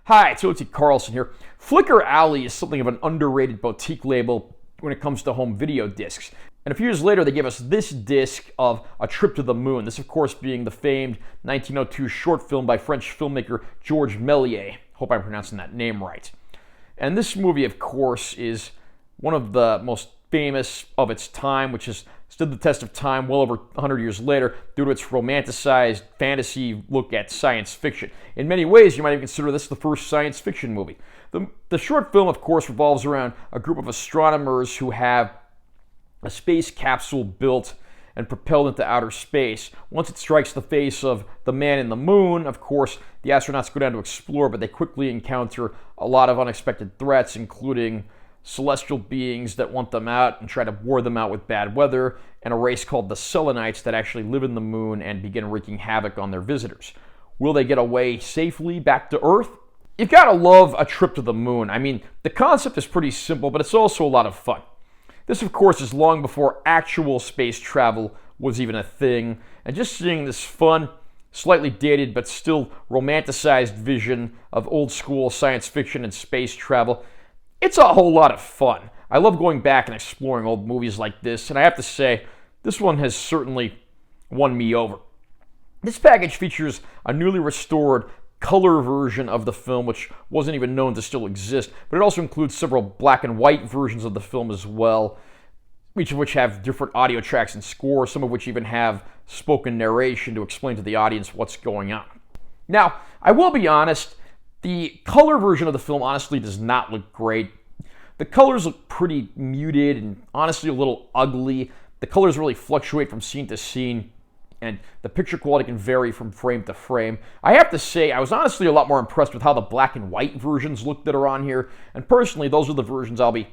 Hi, it's O.T. Carlson here. Flicker Alley is something of an underrated boutique label when it comes to home video discs. And a few years later, they gave us this disc of A Trip to the Moon. This, of course, being the famed 1902 short film by French filmmaker Georges Méliès. Hope I'm pronouncing that name right. And this movie, of course, is one of the most famous of its time, which has stood the test of time well over 100 years later due to its romanticized fantasy look at science fiction. In many ways, you might even consider this the first science fiction movie. The short film, of course, revolves around a group of astronomers who have a space capsule built and propelled into outer space. Once it strikes the face of the man in the moon, of course, the astronauts go down to explore, but they quickly encounter a lot of unexpected threats, including celestial beings that want them out and try to ward them out with bad weather, and a race called the Selenites that actually live in the moon and begin wreaking havoc on their visitors. Will they get away safely back to Earth? You've got to love A Trip to the Moon. I mean, the concept is pretty simple, but it's also a lot of fun. This, of course, is long before actual space travel was even a thing, and just seeing this fun, slightly dated but still romanticized vision of old school science fiction and space travel, it's a whole lot of fun. I love going back and exploring old movies like this, and I have to say, this one has certainly won me over. This package features a newly restored color version of the film, which wasn't even known to still exist, but it also includes several black and white versions of the film as well, each of which have different audio tracks and scores, some of which even have spoken narration to explain to the audience what's going on. Now, I will be honest, the color version of the film honestly does not look great. The colors look pretty muted and honestly a little ugly. The colors really fluctuate from scene to scene, and the picture quality can vary from frame to frame. I have to say, I was honestly a lot more impressed with how the black and white versions look that are on here, and personally, those are the versions I'll be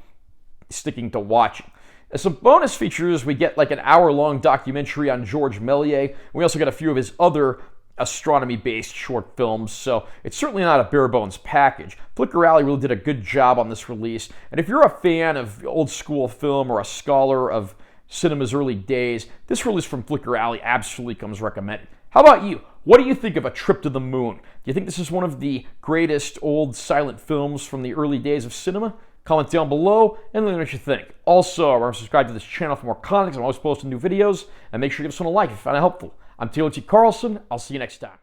sticking to watching. As some bonus features, we get like an hour-long documentary on Georges Méliès. We also get a few of his other astronomy-based short films, so it's certainly not a bare-bones package. Flicker Alley really did a good job on this release, and if you're a fan of old-school film or a scholar of cinema's early days, this release from Flicker Alley absolutely comes recommended. How about you? What do you think of A Trip to the Moon? Do you think this is one of the greatest old silent films from the early days of cinema? Comment down below and let me know what you think. Also, remember to subscribe to this channel for more content. I'm always posting new videos, and make sure you give this one a like if you find it helpful. I'm T.O.T. Carlson. I'll see you next time.